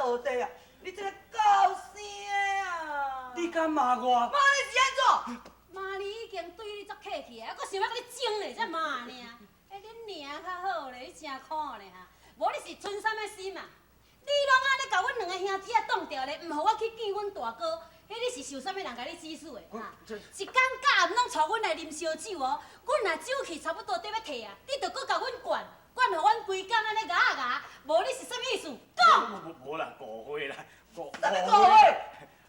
学弟啊！你这个狗声啊！你敢骂我？骂你是安怎？妈，你已经对你足客气啊，还阁想要甲你整咧，才骂呢？哎，恁娘较好咧，你真苦咧哈！无你是存啥物心啊？你拢安尼甲阮两个兄弟啊挡掉咧，唔互我去见阮大哥，迄你是受啥物人甲你指使的哈？一天到暗拢带阮来啉烧酒哦，阮若酒气差不多得要退啊，你着搁甲阮灌，灌互阮规工安尼牙牙，无你是啥物意思？讲。无啦，误会啦，啥物误会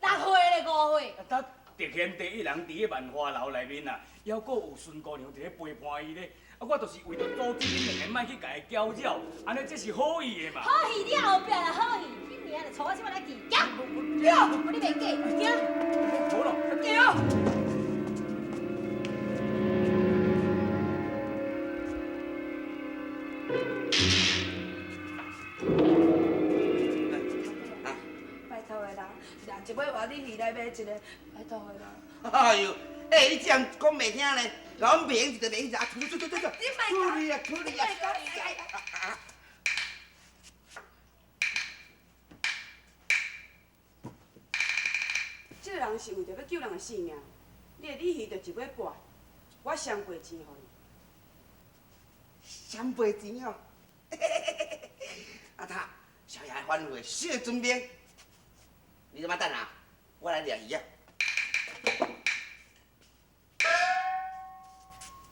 6岁咧，5岁。他特贤第一人伫个万花楼内面啊，还阁有孙姑娘伫咧陪伴伊咧。啊，我就是为着阻止恁两个莫去甲伊搅扰，安尼这是好意的嘛。好意，你后壁啦好意，恁娘就带我即摆来见，行，我你袂假，行。无咯，行。拜托的啦，拿一尾外你来买一个，拜托的啦。哎呦，哎，你这样讲袂听咧，甲阮袂用就袂用啊！出，你莫处理啊，处理啊！这个人是为着要救人的性命，你的礼鱼就一尾半，我双倍钱互你。双倍钱哦！阿他，小爷反悔，小准备。你他妈等下，我来抓鱼啊！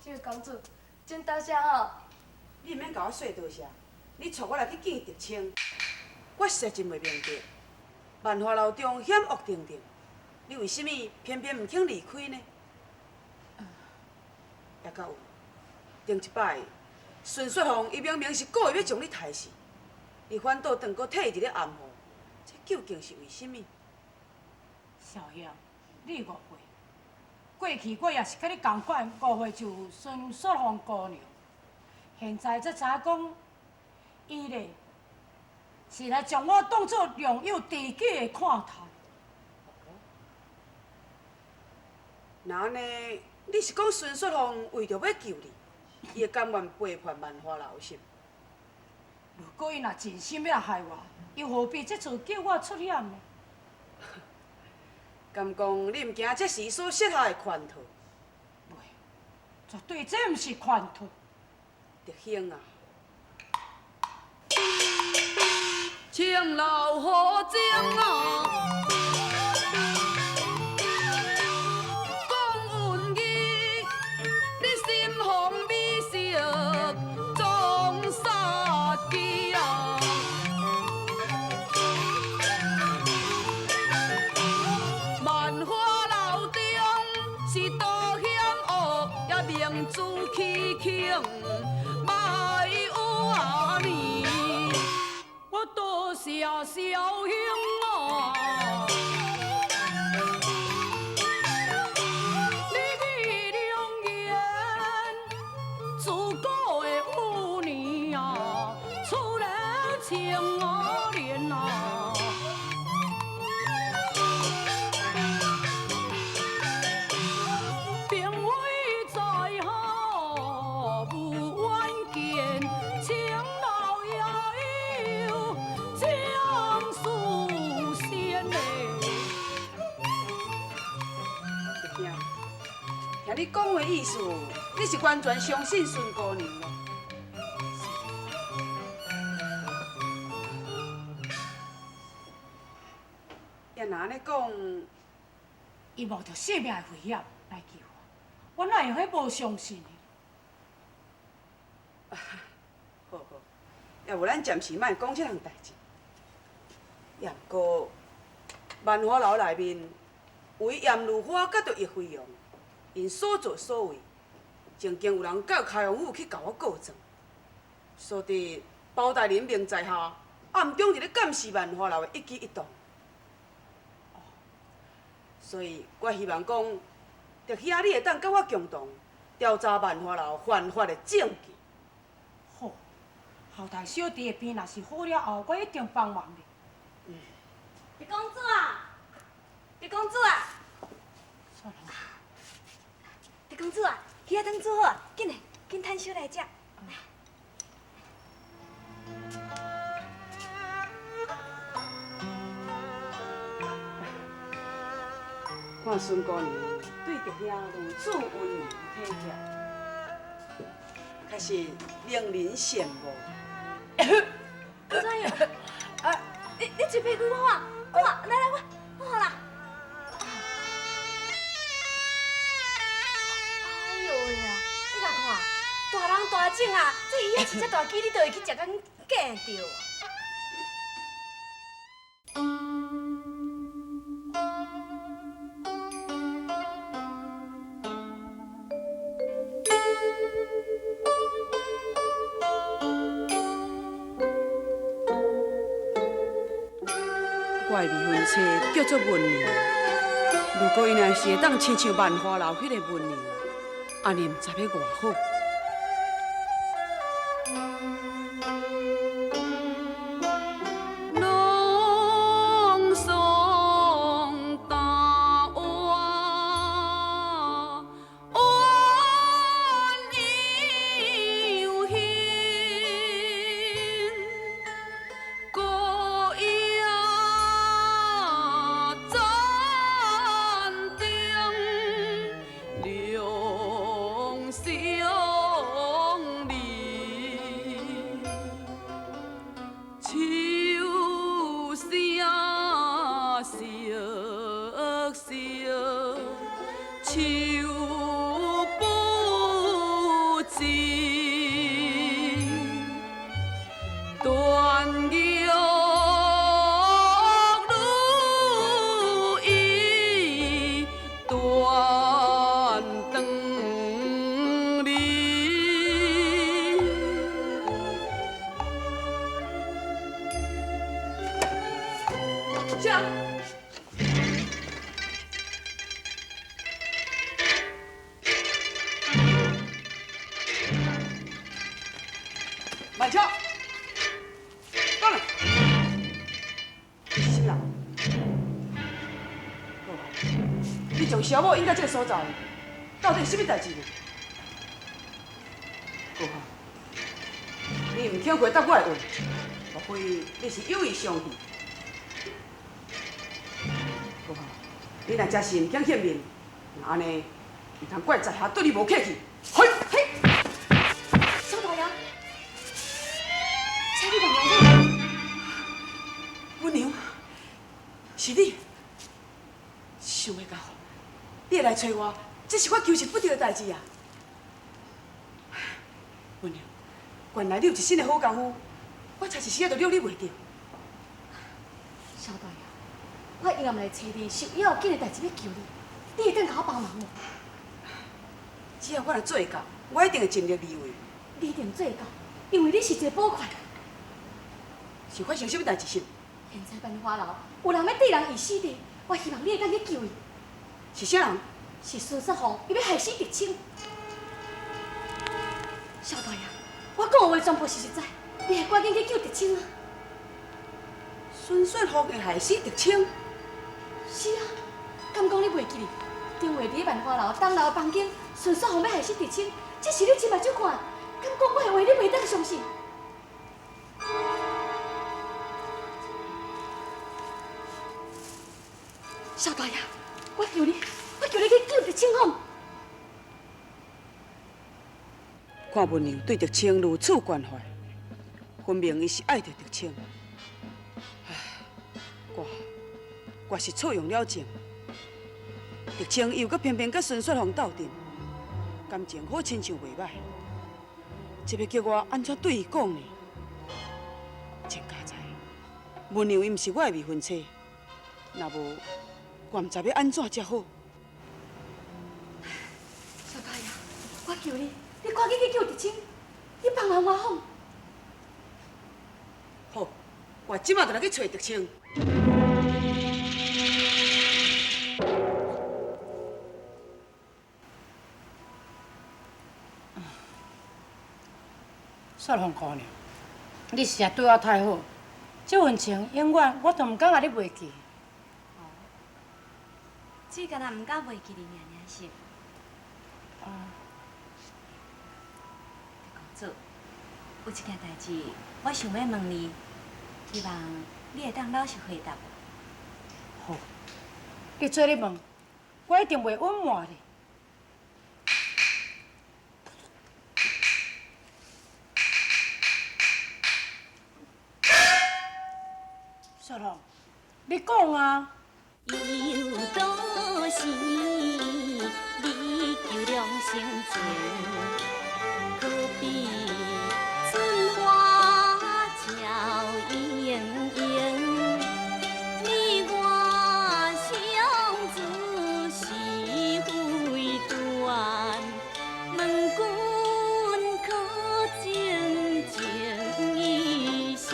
这位公主，真多谢哦。你毋免甲我说多谢，你带我来去见德清，我实在真袂明白。万华楼中险恶重重，你为什么偏偏唔肯离开呢？也到有，顶一摆，孙雪红伊明明是故意要将你害死，你反倒转搁替伊伫咧暗号，这究竟是为什么？小爷，你误会。过去我也是甲你同款误会，就孙雪红姑娘。现在才知影讲，伊咧是来将我当作良友知己的看待。那安尼，你是讲孙雪红为着要救你，伊会甘愿背叛万华楼是？如果伊若真心要害我，又何必这次叫我出险呢？敢讲你毋惊这是伊所设下的圈套？袂，绝对这毋是圈套。德兴啊！情老何情啊，讲运义，你心红美色总杀机啊。万花楼中是多险恶，也明珠起轻，莫有啊你。我多谢小兄啊，你的良言，自古的有年啊，出了情啊恋啊。并非在下无远见，情老也有江苏仙嘞。德兴，听你讲的意思，你是完全相信孙姑娘咯？也若安尼讲，伊冒着性命的危险来救我，我哪会迄无相信呢？好好，也无咱暂时莫讲这项代志。也毋过，万华楼内面为严如花甲着叶飞扬，因所作所为，曾经有人到开封府去甲我告状，所以包大人明在下，暗中伫咧监视万华楼的一举一动。所以我希望讲，着兄你会当甲我共同调查万华楼犯法的证据。好，后代小弟的病若是好了后，我一定帮忙的。李公主啊，李公主啊，算了，李公主啊，鱼仔汤煮好啊，紧来，紧摊小来食。看孙姑娘对着遐如此温柔体贴，确实令人羡慕。怎样？你一杯给我我来来我啦。哎呦喂啊！你甲看，大人大种啊，这鱼仔是遮大只，你就会去食甲见着。我的未婚妻叫做文娘，如果伊若是会当亲像万花楼迄个文娘，安尼毋知要偌好。朗诵大话，温柔馨，歌谣暂定，两相离。秋声瑟瑟，秋不尽，断玉如意，断灯里。这样。慢车，到了。是啦。你将小某引到这个所在，到底是什么代志呢？顾好，你唔肯回答我的问，莫非你是有意相戏？顾好，你若真是唔肯见面，那安尼唔通怪在下对你无客气。嘿，嘿。小大爷，请你帮忙我。文娘，是你，想袂到，你会来找我，这是我求之不得的代志啊！文娘，原来你有一身的好功夫，我差一时仔都了你袂着。小大爷，我以后来找你是有要紧的代志要求你，你会当甲我帮忙无？只要我若做会到，我一定会尽力而为。你一定做会到，因为你是一个宝块。是发生什么代志是？现在万花楼有人要对人以死地，我希望你会当去救伊。是啥人？是孙雪红，伊要害死狄青。小大爷，我讲的话全部是实在，你会赶紧去救狄青啊！孙雪红会害死狄青？是啊，敢讲你袂记哩？顶回伫万花楼东楼房间，孙雪红要害死狄青，这是你亲目睭看，敢讲我的话你袂当相信？小大爷，我求你去救狄青好。看文娘对狄青如此关怀，分明伊是爱着狄青。唉，我是错用了情。狄青又搁偏偏甲孙雪红斗阵，感情好亲像袂歹，这要叫我安怎对伊讲呢？真佳哉，文娘伊毋是我的未婚妻，若无我毋知要安怎才好。小大爷，我求你，你赶紧去救狄青，你帮忙我好。好，我即马就来去找狄青。雪红姑娘，你实在对我太好，这份情永远我都唔敢甲你袂记。只敢若唔敢袂记你尔是。公主，有一件代志，我想要问你，希望你会当老实回答我。好，你做你问，我一定袂隐瞒你。小龙，你讲啊！有多时，你求良心情，可比春花照盈盈。你我相知是非断，问君可静静一生。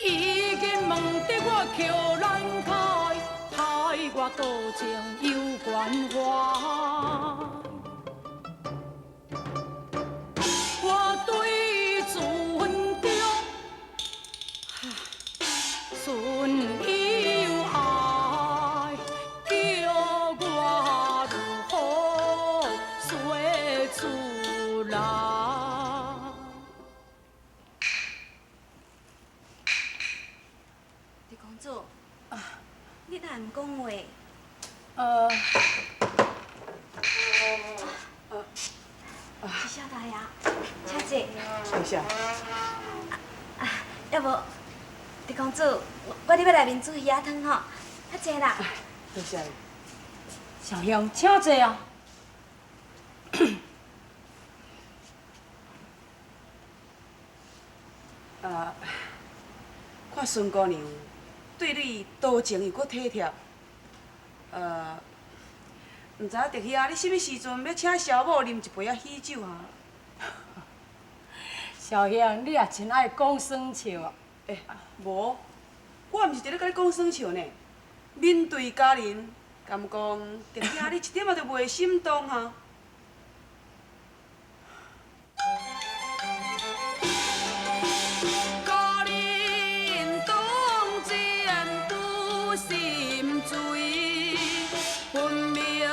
已经问得我口难开，害我多情有关怀。我对船中纯有爱，叫我如何说出来？李公主，你哪唔讲话？是小大爷，请坐。谢谢。要无，李公主，我你要来面煮鱼仔汤吼，啊坐啦。谢谢你。小香，请坐啊。看孙姑娘对你多情又搁体贴，毋知影迪兄，你什么时阵要请小某啉一杯仔喜酒啊？小香，你也真爱讲耍笑啊！无，我毋是伫咧甲你讲耍笑呢。面对家人，敢讲迪兄你一点仔都袂心动哈？家人当前不心醉，分明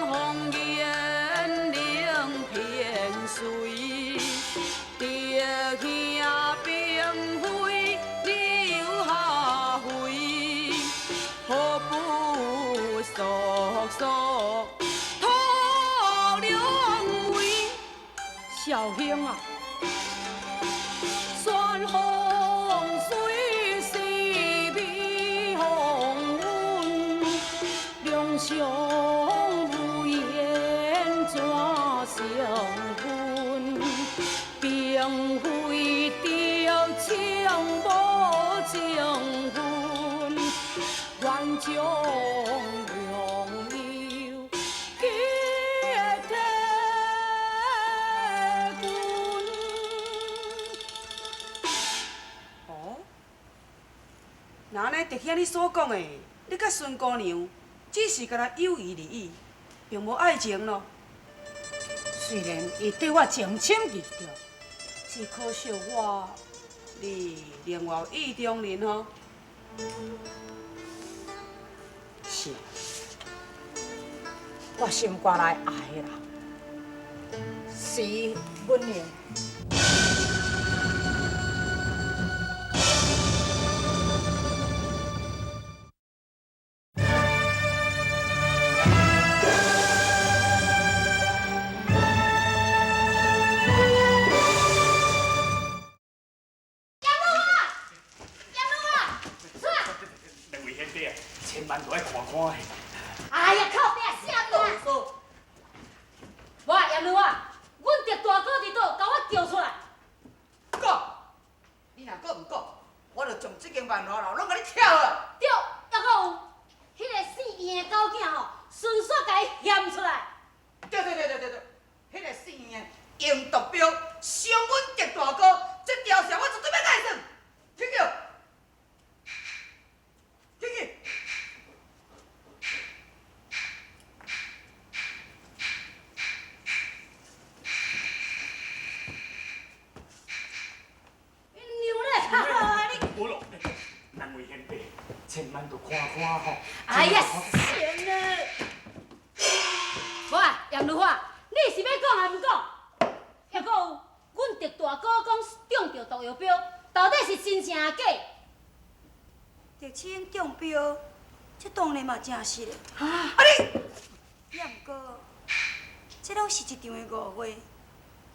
红颜令偏随。弟兄并非留下悔，何不速速托两位？小兄啊！山风水是美红温，两相无言怎相分？并非调情无情分，愿将良友结体君。哦，那安尼迪兄你所讲的，你甲孙姑娘只是甲他友谊而已，并无爱情咯。虽然伊对我情深意重，只可惜你另外有意中人吼。是我心肝内爱的啦，是阮娘。两位兄弟啊，千万都爱看看的。哎呀，靠边啥物？说，我叶女啊，阮着大哥伫倒，甲我叫出来。讲，你若搁唔讲，我就将这间万华楼拢甲你跳了。对，还阁有迄个姓严的狗囝吼，顺续甲伊嫌出来。对，迄个姓的用毒标伤阮狄大哥，这条线我绝对要改算。听叫，听去。娘嘞，哈哈你！无咯，两位兄弟，千万都看看吼。哎呀，闲了！无啊，叶女花，你是要讲还毋讲？还阁有，阮狄大哥讲中着毒药标，到底是真正假？狄青中标，这当然嘛正实的。啊，也毋过，这拢是一场的误会。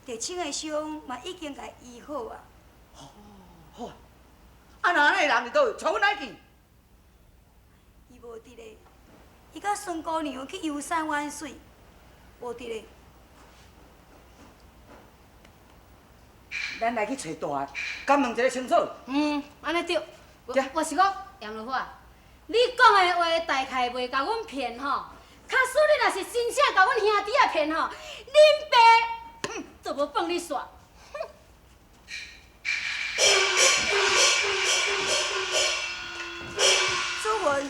地青的伤嘛已经甲医好啊。好啊，啊那安尼人伫倒位？带阮来去。伊无伫咧，伊甲孙姑娘去游山玩水，无伫咧。咱来去找大汉，敢问一个清楚。安尼对。对我是讲杨如花，你讲的话大概袂甲阮骗吼。假使你若是真正甲阮兄弟仔骗吼，恁爸就无放你煞。朱文，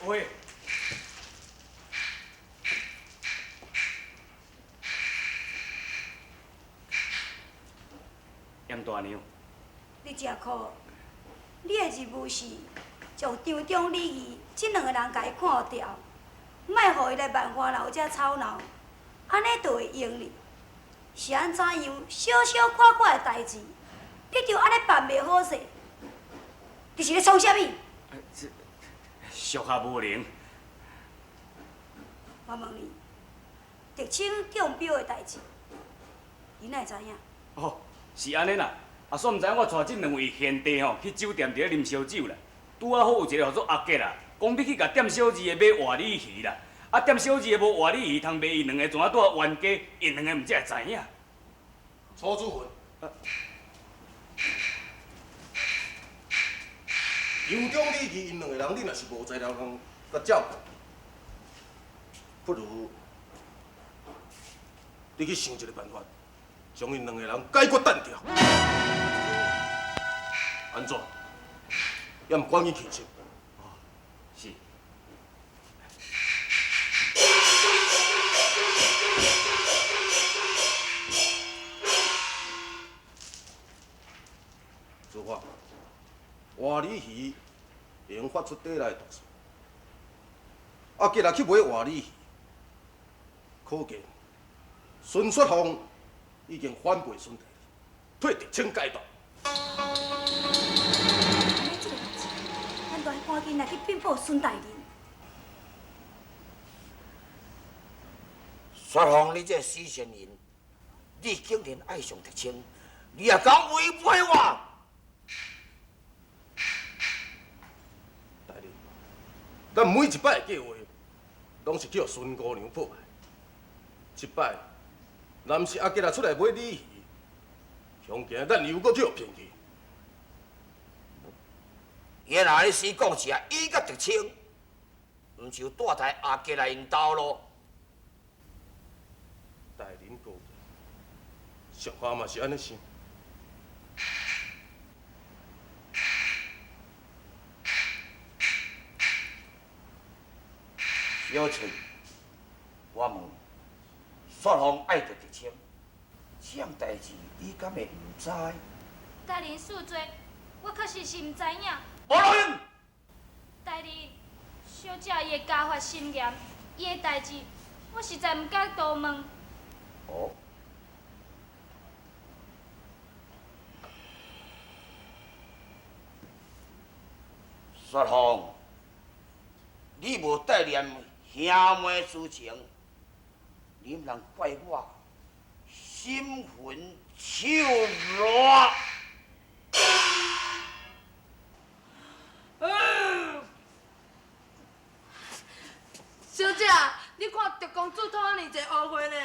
喂，严大娘，你真苦。你的任务是将场中礼仪这两个人甲伊看掉，莫互伊来万花楼遮吵闹，安尼就会用哩。是安怎样小小看看的代志，你就安尼办袂好势？你是咧创啥物？属下无能。我问你，狄青中标的代志，你哪会知影？哦，是安尼啦。啊，煞毋知影我带即两位贤弟吼去酒店伫咧啉烧酒啦。拄啊好有一个叫做阿杰啦，讲要去甲店小二的买活鲤鱼啦。啊，店小二的无活鲤鱼通卖，伊两个怎啊拄啊冤家，因两个毋则会知影。楚主文，由中礼仪因两个人，你若是无材料通甲照顾，不如你去想一个办法，将因两个人解决单掉。安怎？也毋管伊去职。是。主法，活鲤鱼会用发出底来的毒素，啊，今日去买活鲤鱼，可见孙雪峰已经反背孙弟，退狄青戒毒。安尼这个代志，咱着赶紧来去禀报孙大人。雪峰，你这死仙人，你竟然爱上狄青，你也敢违背我？大人，咱每一摆的计划，拢是叫孙姑娘破坏。这摆，若毋是阿吉拉出来买鲤鱼，恐惊咱又搁去互骗去。原来你是讲是啊，伊甲狄青，毋就带台阿吉来因兜咯。大人高见，属下嘛是安尼想。小翠，我问，雪峰爱着狄青，这样代志你敢会毋知？大人恕罪，我确实是毋知影。无路用！大人，小姐伊的家法森严，伊的代志我实在毋敢多问。哦。雪峰，你无带念兄妹之情，你毋通怪我心狠手辣。小姐，你看狄公主讨你一个误会呢。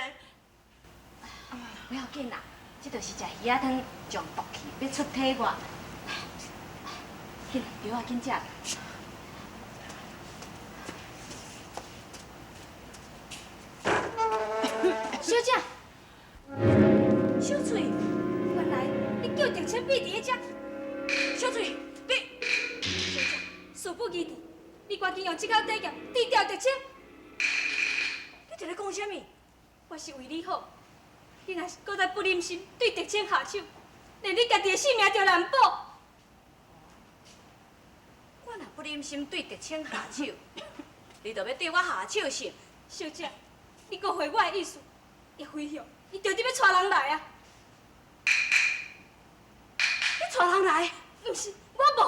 不要紧啦，这就是食鱼仔汤上毒气，要出体外。紧，药仔紧食。小姐，小翠，原来你叫狄青秘伫遐遮。小翠，你，小姐，事不宜迟，你赶紧用这口底剑治掉狄青。你伫咧讲啥物？我是为你好，你若是搁再不忍心对狄青下手，连你家己的性命都难保。我若不忍心对狄青下手，你就要对我下手是？小姐，你误会我的意思。叶飞雄，伊着伫要带人来啊！你带人来？毋是，我无。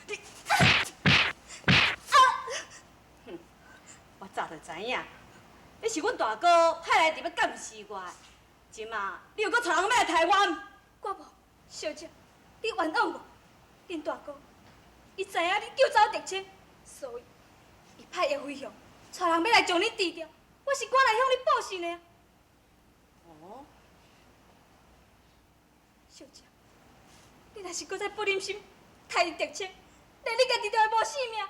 你，啊！早就知影，你是阮大哥派来伫要监视我的。即马你又搁带人要来台湾？我无，小姐，你冤枉我。恁大哥，伊知影你救走狄青，所以伊派叶飞雄带人要来将你治掉。我是赶来向你报信的啊。哦，小姐，你若是搁再不忍心害狄青，连你家己都会无性命。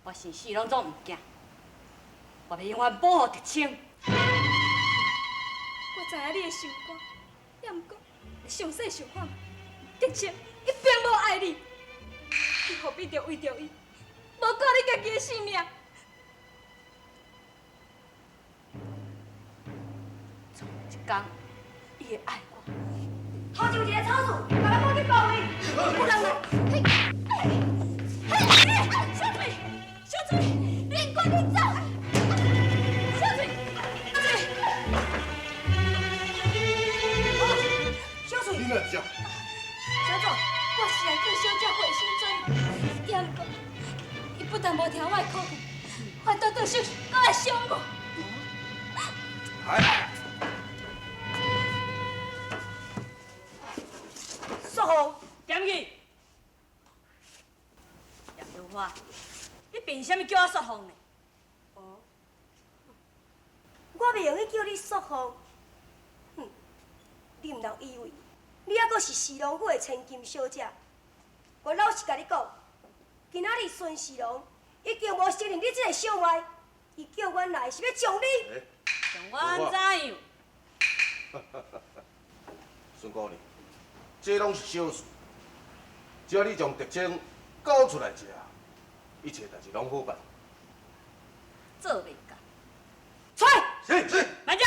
我生死拢总毋惊，我要永远保护狄青。我知影你的想法，也毋过上细想法，狄青伊并无爱你，你何必着为着伊，无顾你家己的性命？总有一天，伊会爱我。头前有一个草树，把咱赶去包围，有人来，嘿，小水，小水，你赶紧走！小水，小水，你哪只？小总，我是来叫小姐回心转意，也毋过，伊不但无听我的口劝，还倒倒小，搁来伤我。哎，束好，点去。叶如花，你凭什么叫我束风呢？哦，我袂用去叫你束风。哼，你毋通以为你还阁是士农府的千金小姐。我老实甲你讲，今仔日孙士农已经无承认你这个小妹，伊叫阮来是要将你。像我安怎样？孙姑娘，这拢是小事，只要你将狄青交出来者，一切代志拢好办。做袂到。出来！是。慢者。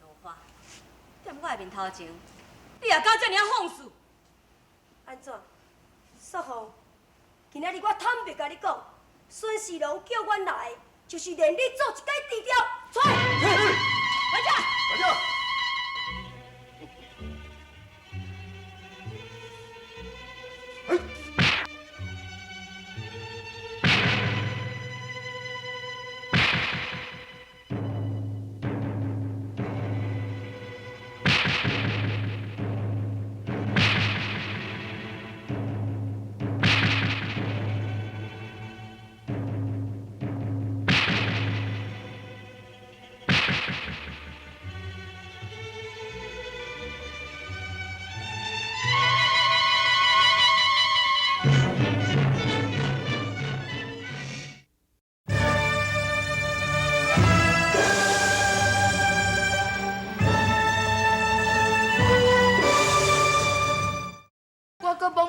如花，踮我的面头前，你也敢遮尔啊放肆？安怎？束风，今仔日我坦白甲你讲，孙士农叫阮来，就是连你做一届治掉。出来！慢者。慢着。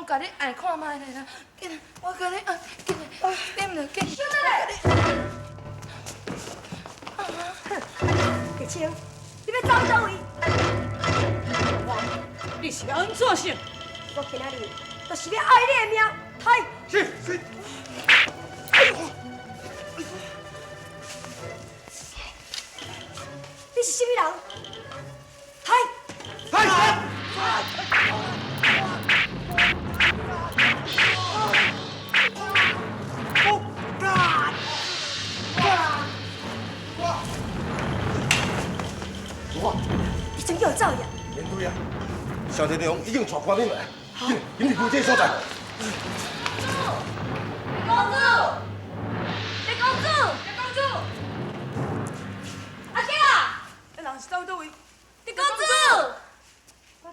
甲你爱看卖咧啦，紧来，我甲你爱，紧来，啉落紧。小狄青，你要走倒位？你是要安怎想？我今仔日就是要爱你的命，嗨！是。你是什么人？嗨！你真叫我走呀！面对啊，小田娘已经带官兵来，紧离开这个所在。公主，李公主，阿吉啊！人是走倒位？李公主，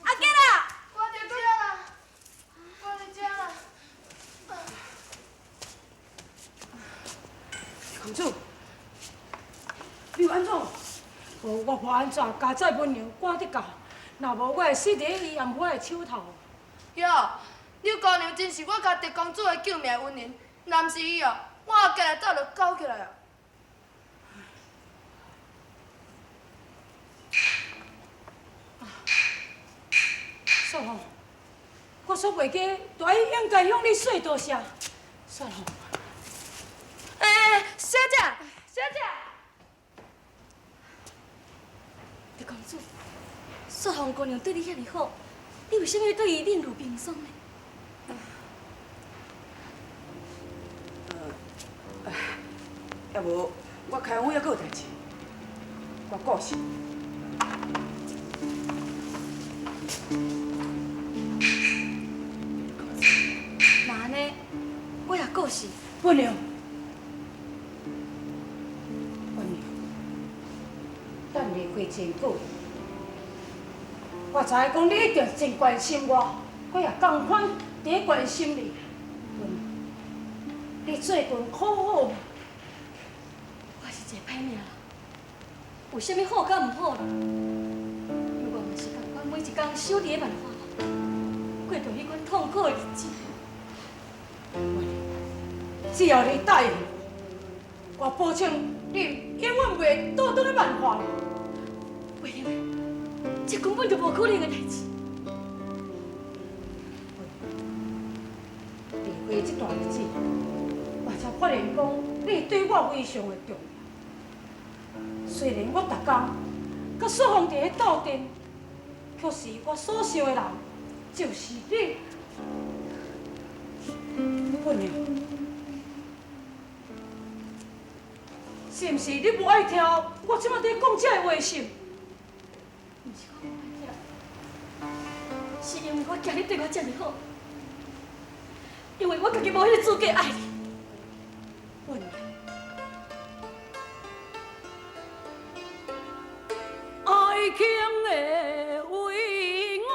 阿吉啊！我在这啦，我在这啦。公主，你有安怎？无我无安怎，家在温柔赶得到，若无我会死伫伊严花的手头。哟，柳姑娘真是我家狄公主的救命恩人，若毋是伊哦，我后家来早就搞起来啊。算了，我煞袂记，大姨应该向你说多谢。算了。小姐，小姐，狄公主，雪红姑娘对你遐尼好，你为什么对伊冷如冰霜呢？要无我开会还阁有代志，我顾事。那安尼，我也顾事。不娘，不娘，咱离开真久，我知影讲你一定真关心我，我也同款伫关心你。不娘，你做阵好好嘛？我是一个歹命人，有啥物好甲毋好啦？因为我嘛是共款每一工守伫咧万花楼，过着迄款痛苦的日子。只要你答应我，保证你永远袂倒转咧万花。袂用的，这根本就无可能的代志。离开这段日子，我才发现讲你对我非常的重要。虽然我逐工甲雪红伫咧斗阵，可是我所想的人就是你。不娘，是毋是你无爱听我即摆在讲这个话心？毋是我无爱听，是因为我惊你对我这么好，因为我家己无迄个资格爱你。不娘，爱情的为我。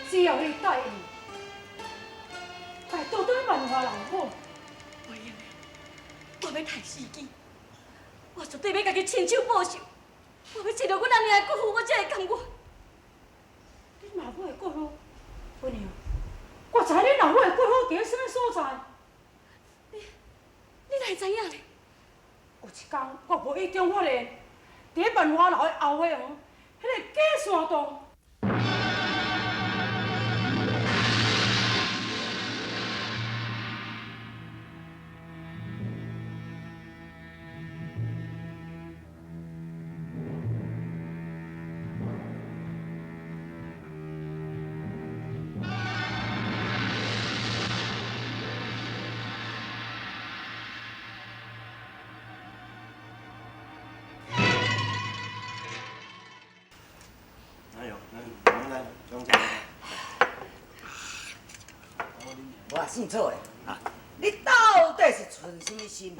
只要你答应，拜倒转万花人好。袂用的，我要趁时机，我绝对要家己亲手报仇，我要找到阮阿娘的骨符，我才会甘愿。你老母的骨符，不娘，我知你老母的骨符伫咧什么所在。你哪会知影呢？有一天，我无意中发现，伫咧万花楼的后花园，迄个假山洞。我算错的，你到底是存什么心？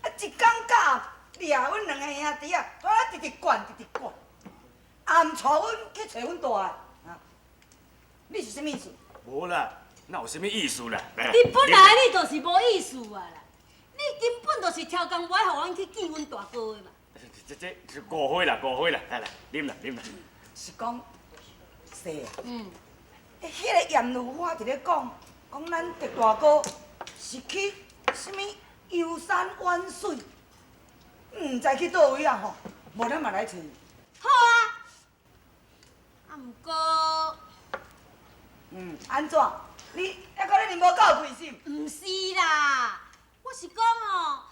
啊，一天到掠阮两个兄弟啊，我直直管，直直管，暗带阮去找阮大个，啊，你是什么意思？无啦，哪有啥物意思啦？你本来你就是无意思啊啦！你根本就是超工不爱互阮去见阮大哥的嘛。这误会啦，误会啦，来来，啉啦啉啦。是讲，是啊。迄个严如花伫咧讲咱狄大哥是去什么游山玩水，毋知去倒位啊吼，无咱嘛来找。好啊。啊，毋过，安怎？你还搁咧无够开心？毋是啦，我是讲哦，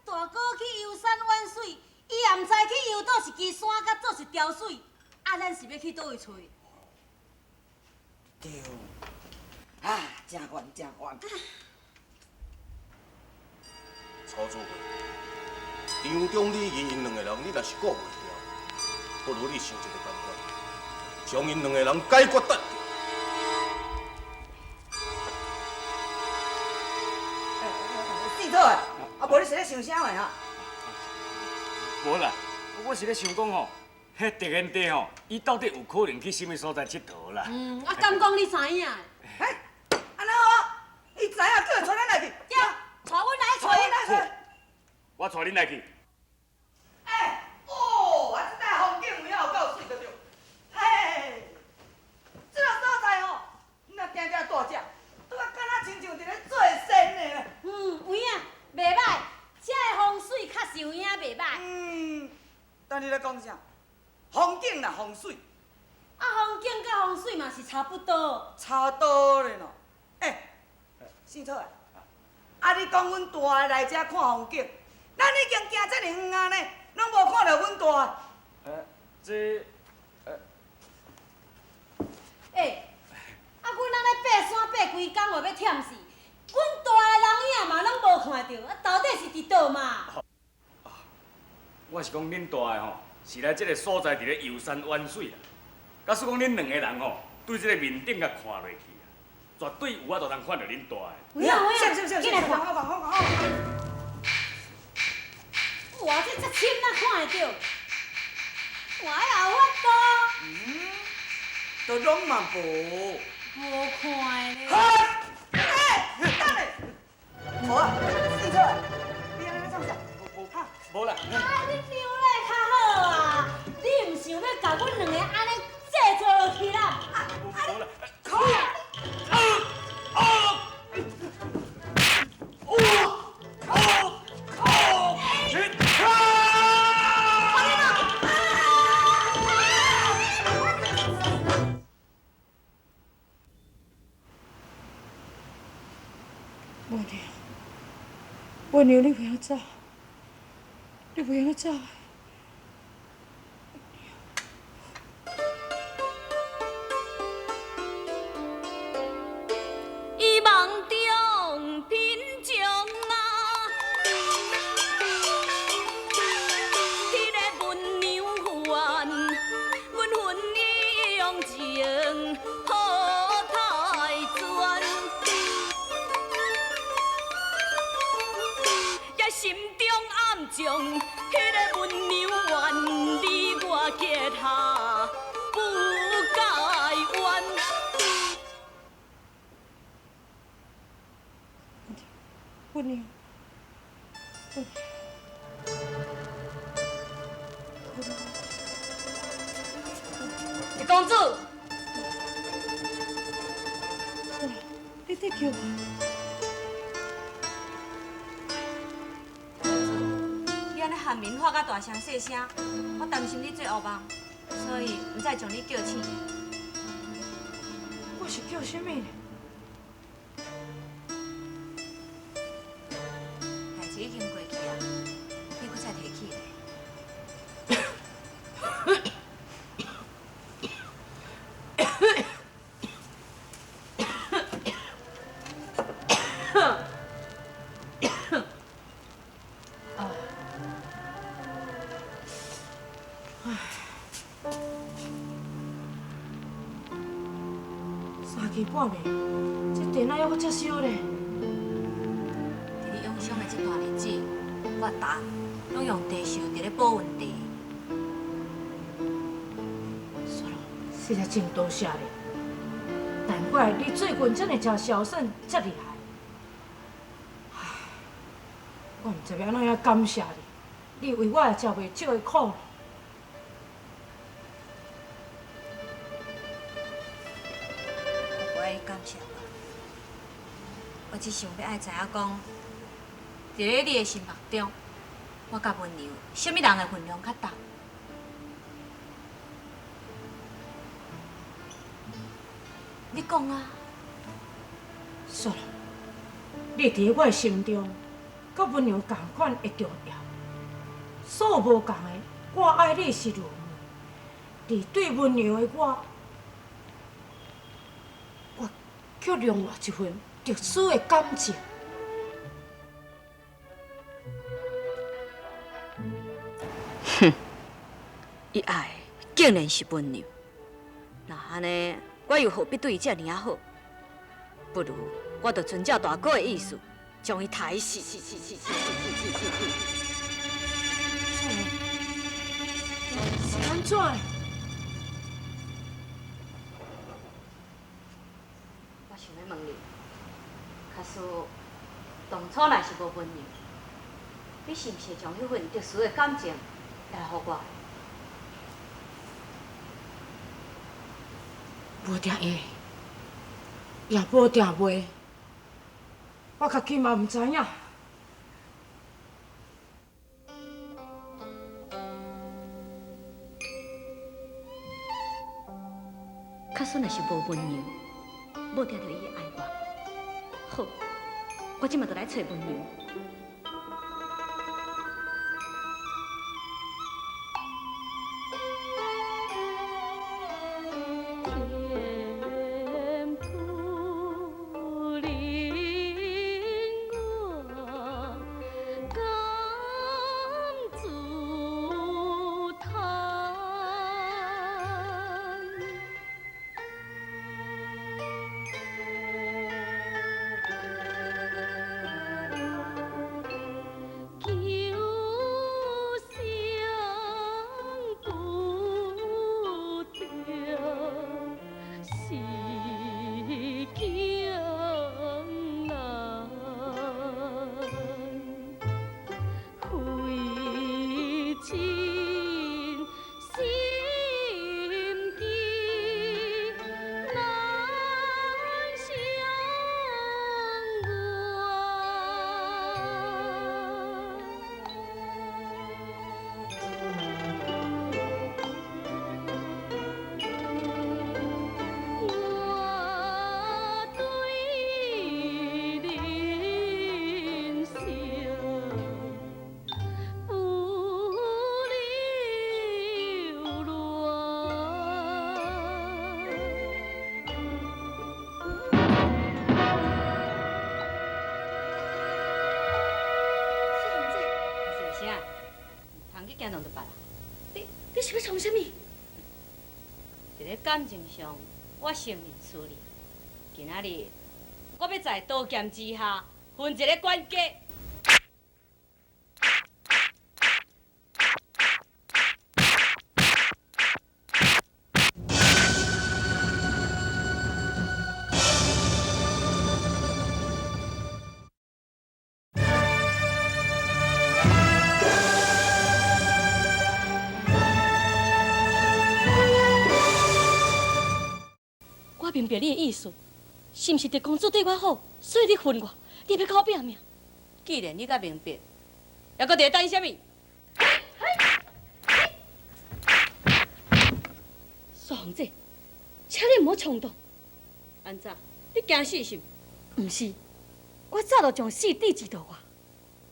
大哥去游山玩水，伊也毋知去游倒一支山，甲做一条水，咱是要去倒位找？对，啊，真冤真冤。曹主委，场中礼仪因两个人，你若是顾袂了，不如你想一个办法，将因两个人解决得掉。四套的，无你是咧想啥话啊？无啦，我是咧想讲吼，迄狄元帝吼，伊到底有可能去什么所在佚佗啦？敢讲你知影？安那好，伊知影，叫伊带咱来去。对，带阮来带阮来去。我带恁来去。啊，这带风景有影有够水着着。嘿，这个所在吼，若定定大只，拄啊敢若亲像伫咧做仙的。有影，袂歹，遮的风水确实有影袂歹。等你咧讲啥？风景啦，风水。风景甲风水嘛是差不多。差多咧喏。生草啊，你讲阮大个来遮看风景，咱已经行这么远啊呢，拢无看到阮大个。这，阮安尼爬山爬规工，话要忝死。阮大个人影嘛拢无看到，到底是伫倒嘛？我是讲恁大个吼，是来这个所在伫咧游山玩水啦。假使讲恁两个人吼，对这个面顶甲看落去啊，绝对有法度通看到恁大个。有影，进来看，好。哇，这深哪看会到？我也有法度。都拢嘛无。无看的咧。等下，无啊，生草你安尼咧创啥？无啦。你量咧较好啊！你毋想要甲阮两个安尼制作落去啦？无啦。伯娘，你不要走，你不要走。伊梦中贫穷啊，迄个文娘怨，阮婚姻用情好太悬，也心中暗将迄个文娘怨，你我结下不该怨。伯娘，一公主，你在叫我？你安尼喊棉花甲大声细声，我担心你做噩梦，所以毋再将你叫醒。我是叫什么呢？代志已经过去啊，你搁再提起来。3更半暝，这电哪还阁遮烧咧？伫你养伤的这段日子，我答拢用地寿伫咧保温地。算了，实在真多谢你。难怪你最近真会食孝顺，遮厉害。唉，我毋知要安怎样感谢你，你为我会吃袂少的苦。我爱你感谢我，我只想要爱知影讲，伫咧你的心目中，我甲温柔，什么人的分量较重？你讲啊！算了，你伫我的心中，甲温柔同款会重要。所有无共的，我爱你是如你对温柔的我却另外一份特殊的感情。哼，伊爱竟然是温柔，那安尼我又何必对伊遮尔好？不如我就遵照大哥的意思，将伊杀死。是安怎的？我想要问你，假使当初若是无温柔，你是毋是将迄份特殊的感情来互我？无定会，也无定袂。我家己嘛毋知影。假使若是无温柔，无定着伊爱我。好，我即马就来找温柔。你是要创啥物？伫咧感情上，我胜任输了。今仔日，我要在刀剑之下分一个关节。我明白你的意思，是毋是狄公主对我好，所以你恨我，你要甲我拼命？既然你甲明白，还搁伫等啥物？苏红姐，请你毋好冲动。安怎？你惊死是毋？毋是，我早就将死地知道我。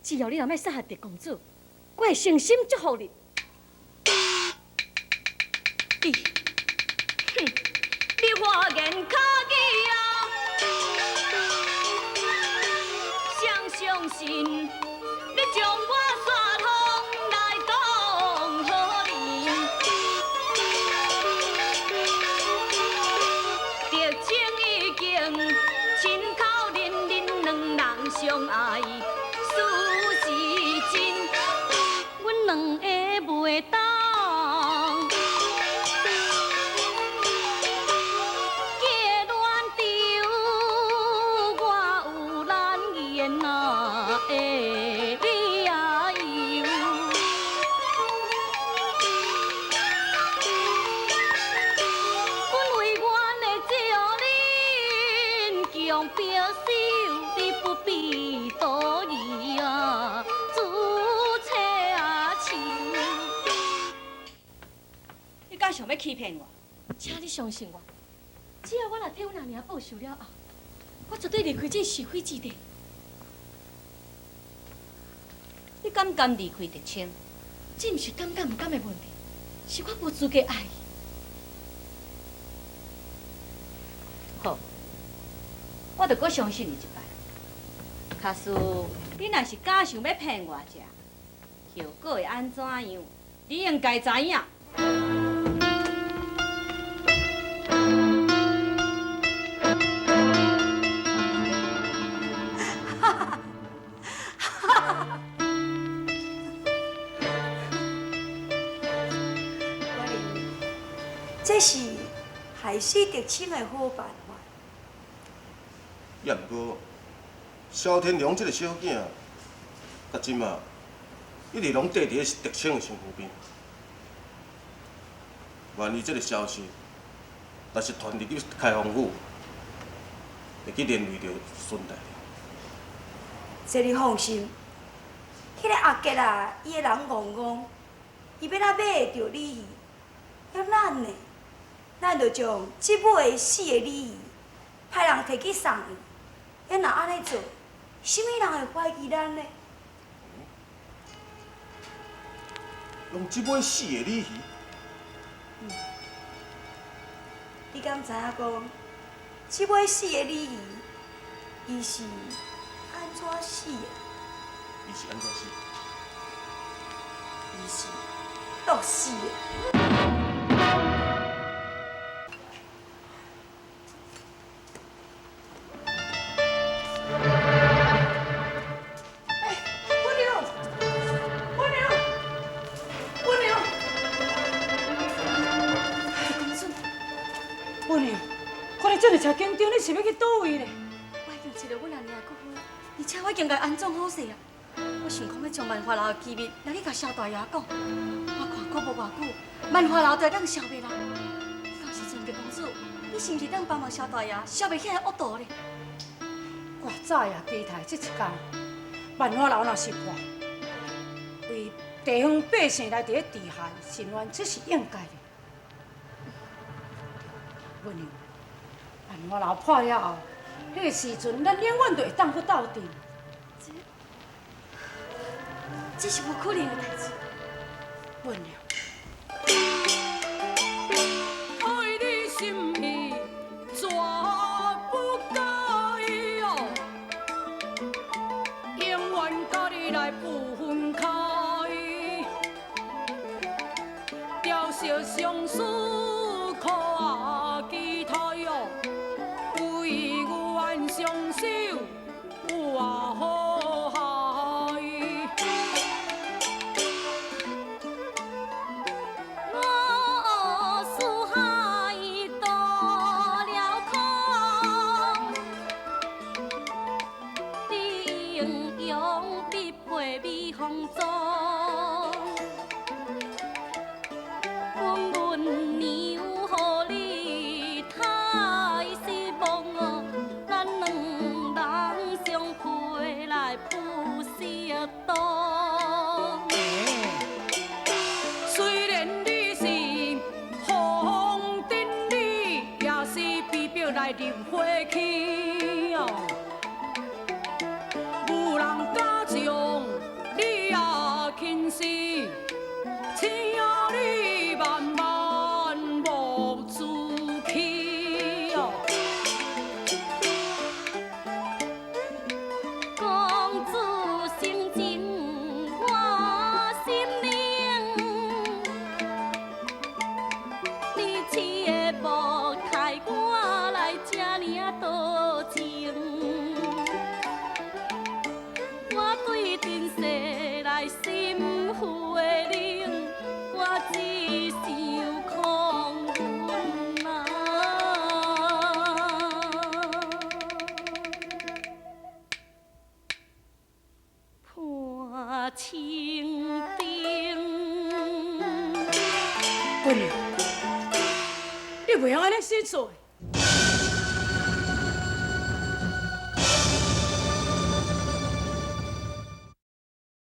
只要你若要杀害狄公主，我会诚心祝福你。你花言巧语啊，相信你将我刷通来当好人，绝情已经亲口认两人相爱，事是真，阮两个袂当。欺骗我，请你相信我。只要我若替阮阿娘报仇了后，我绝对离开这是非之地。你敢不甘离开德清？这毋是敢不甘的问题，是我无资格爱伊。好，我着搁相信你一摆。假使你若是假想要骗我者，后果会安怎样？你应该知影。这是害死德清的好办法。也毋过，萧天良这个小囝，到今嘛，一直拢缀伫是德清的身躯边。万一这个消息若是传入去开封府，会去连累着孙大人。这你放心，迄个阿杰啊，伊个人戆戆，伊要哪买会着李姨？要咱呢？咱就将即尾死的李姨派人摕去送伊。要若安尼做，什么人会怀疑咱呢？用即尾死的李鱼，你敢知影讲，即尾死的李姨，伊是安怎死的？伊是安怎死？伊是毒死的。车紧张，你是要去倒位咧？我已经找到阮阿娘的骨灰，而且我已经甲安葬好势啊！我想讲要将万华楼的机密来去甲萧大爷讲，我看过无偌久，万华楼就会当消灭啦。到时阵，公主，你是毋是当帮忙萧大爷消灭遐个恶徒咧？我早也期待这一天，万华楼若是破，为地方百姓来伫咧治害伸冤，这是应该的。文娘。万华楼破了后，迄个时阵，咱永远就会当去斗阵。这是无可能的代志。文娘，爱你心意绝不改哦，永远甲你来不分开，雕塑相思可期待哦。相守我好海，我思海多了空，你英勇必配美风中，阮娘予你太失望哦。虽然你是风尘里，也是被迫来入火气哦。无人敢将你也轻视，请你慢慢无志气哦。文娘，你袂晓安尼洗做。